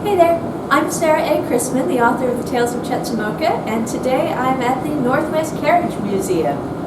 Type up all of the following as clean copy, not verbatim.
Hey there, I'm Sarah A. Chrisman, the author of The Tales of Chetzemoka, and today I'm at the Northwest Carriage Museum.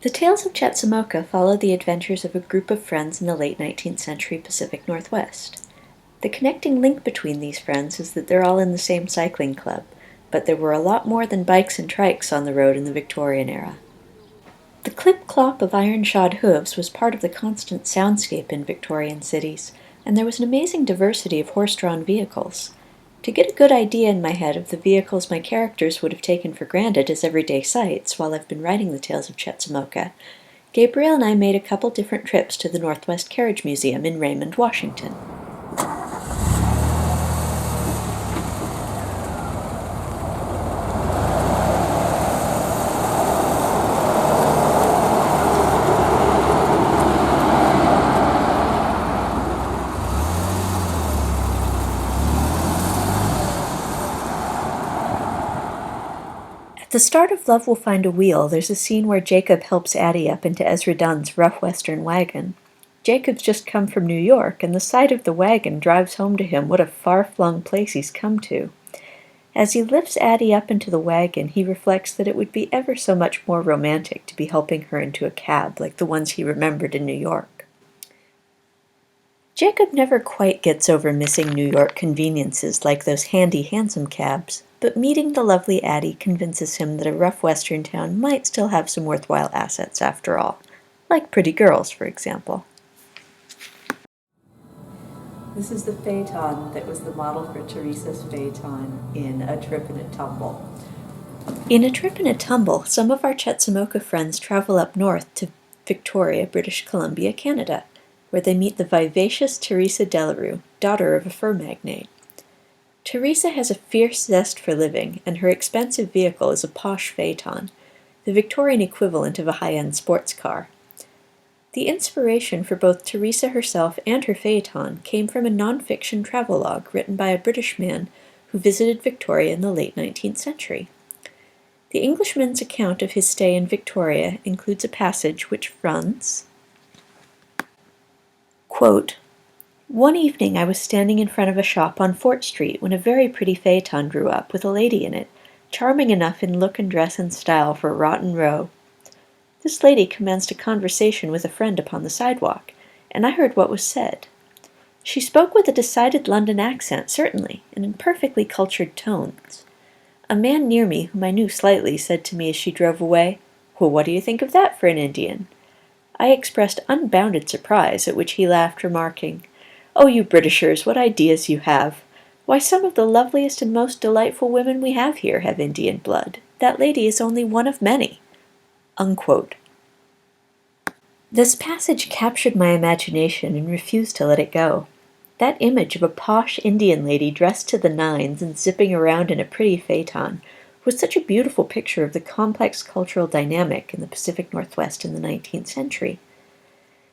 The Tales of Chetzemoka follow the adventures of a group of friends in the late 19th century Pacific Northwest. The connecting link between these friends is that they're all in the same cycling club, but there were a lot more than bikes and trikes on the road in the Victorian era. The clip-clop of iron-shod hooves was part of the constant soundscape in Victorian cities, and there was an amazing diversity of horse-drawn vehicles. To get a good idea in my head of the vehicles my characters would have taken for granted as everyday sights while I've been writing the Tales of Chetzemoka, Gabriel and I made a couple different trips to the Northwest Carriage Museum in Raymond, Washington. At the start of Love Will Find a Wheel, there's a scene where Jacob helps Addie up into Ezra Dunn's rough western wagon. Jacob's just come from New York, and the sight of the wagon drives home to him what a far-flung place he's come to. As he lifts Addie up into the wagon, he reflects that it would be ever so much more romantic to be helping her into a cab like the ones he remembered in New York. Jacob never quite gets over missing New York conveniences like those handy, handsome cabs, but meeting the lovely Addie convinces him that a rough western town might still have some worthwhile assets after all, like pretty girls, for example. This is the phaeton that was the model for Teresa's phaeton in A Trip in a Tumble. In A Trip in a Tumble, some of our Chetzemoka friends travel up north to Victoria, British Columbia, Canada, where they meet the vivacious Teresa Delarue, daughter of a fur magnate. Teresa has a fierce zest for living, and her expensive vehicle is a posh phaeton, the Victorian equivalent of a high-end sports car. The inspiration for both Teresa herself and her phaeton came from a non-fiction travelogue written by a British man who visited Victoria in the late 19th century. The Englishman's account of his stay in Victoria includes a passage which runs, quote, "One evening I was standing in front of a shop on Fort Street when a very pretty phaeton drew up with a lady in it, charming enough in look and dress and style for Rotten Row. This lady commenced a conversation with a friend upon the sidewalk, and I heard what was said. She spoke with a decided London accent, certainly, and in perfectly cultured tones. A man near me, whom I knew slightly, said to me as she drove away, 'Well, what do you think of that for an Indian?' I expressed unbounded surprise, at which he laughed, remarking, 'Oh, you Britishers, what ideas you have! Why, some of the loveliest and most delightful women we have here have Indian blood. That lady is only one of many.'" Unquote. This passage captured my imagination and refused to let it go. That image of a posh Indian lady dressed to the nines and zipping around in a pretty phaeton was such a beautiful picture of the complex cultural dynamic in the Pacific Northwest in the 19th century.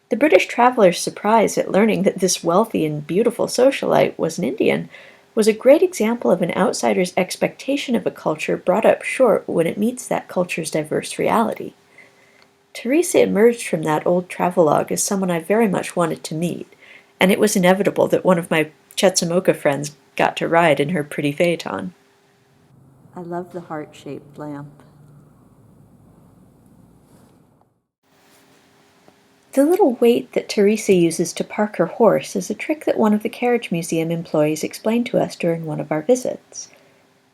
The British traveler's surprise at learning that this wealthy and beautiful socialite was an Indian was a great example of an outsider's expectation of a culture brought up short when it meets that culture's diverse reality. Teresa emerged from that old travelogue as someone I very much wanted to meet, and it was inevitable that one of my Chetzemoka friends got to ride in her pretty phaeton. I love the heart-shaped lamp. The little weight that Teresa uses to park her horse is a trick that one of the Carriage Museum employees explained to us during one of our visits.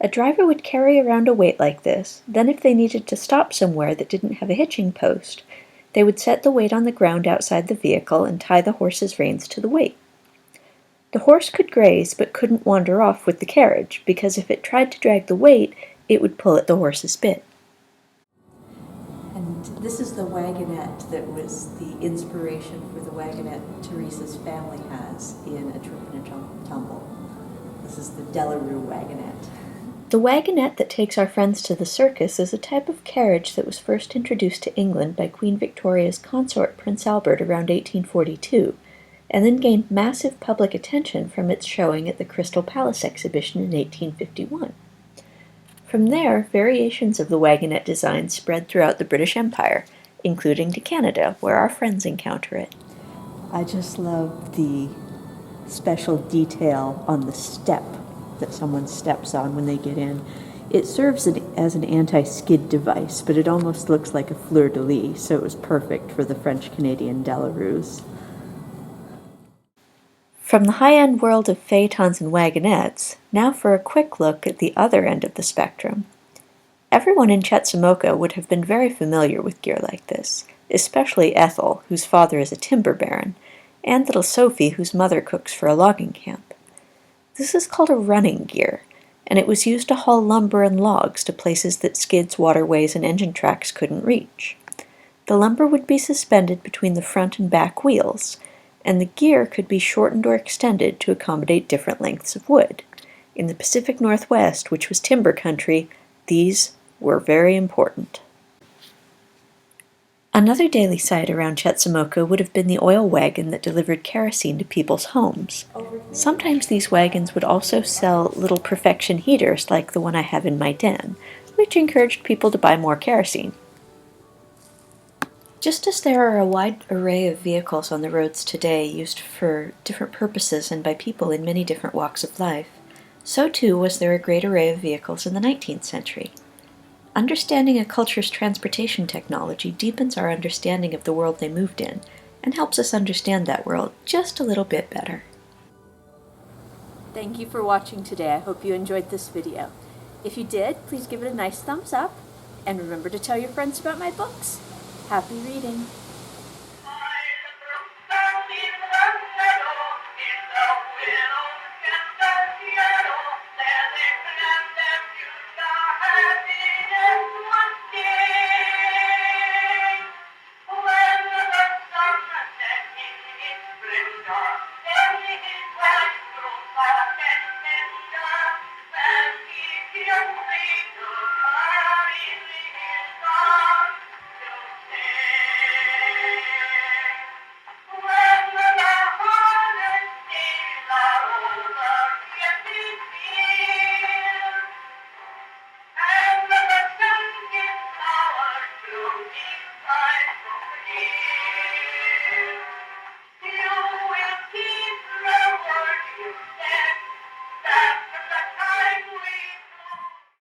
A driver would carry around a weight like this, then if they needed to stop somewhere that didn't have a hitching post, they would set the weight on the ground outside the vehicle and tie the horse's reins to the weight. The horse could graze, but couldn't wander off with the carriage, because if it tried to drag the weight, it would pull at the horse's bit. And this is the Wagonette that was the inspiration for the Wagonette Teresa's family has in A Trip in a Tumble. The This is the Delarue Wagonette. The wagonette that takes our friends to the circus is a type of carriage that was first introduced to England by Queen Victoria's consort Prince Albert around 1842, and then gained massive public attention from its showing at the Crystal Palace exhibition in 1851. From there, variations of the wagonette design spread throughout the British Empire, including to Canada, where our friends encounter it. I just love the special detail on the step that someone steps on when they get in. It serves as an anti-skid device, but it almost looks like a fleur-de-lis, so it was perfect for the French-Canadian Delarues. From the high-end world of phaetons and wagonettes, now for a quick look at the other end of the spectrum. Everyone in Chetzemoka would have been very familiar with gear like this, especially Ethel, whose father is a timber baron, and little Sophie, whose mother cooks for a logging camp. This is called a running gear, and it was used to haul lumber and logs to places that skids, waterways, and engine tracks couldn't reach. The lumber would be suspended between the front and back wheels, and the gear could be shortened or extended to accommodate different lengths of wood. In the Pacific Northwest, which was timber country, these were very important. Another daily sight around Chetzemoka would have been the oil wagon that delivered kerosene to people's homes. Sometimes these wagons would also sell little perfection heaters like the one I have in my den, which encouraged people to buy more kerosene. Just as there are a wide array of vehicles on the roads today used for different purposes and by people in many different walks of life, so too was there a great array of vehicles in the 19th century. Understanding a culture's transportation technology deepens our understanding of the world they moved in, and helps us understand that world just a little bit better. Thank you for watching today. I hope you enjoyed this video. If you did, please give it a nice thumbs up, and remember to tell your friends about my books. Happy reading!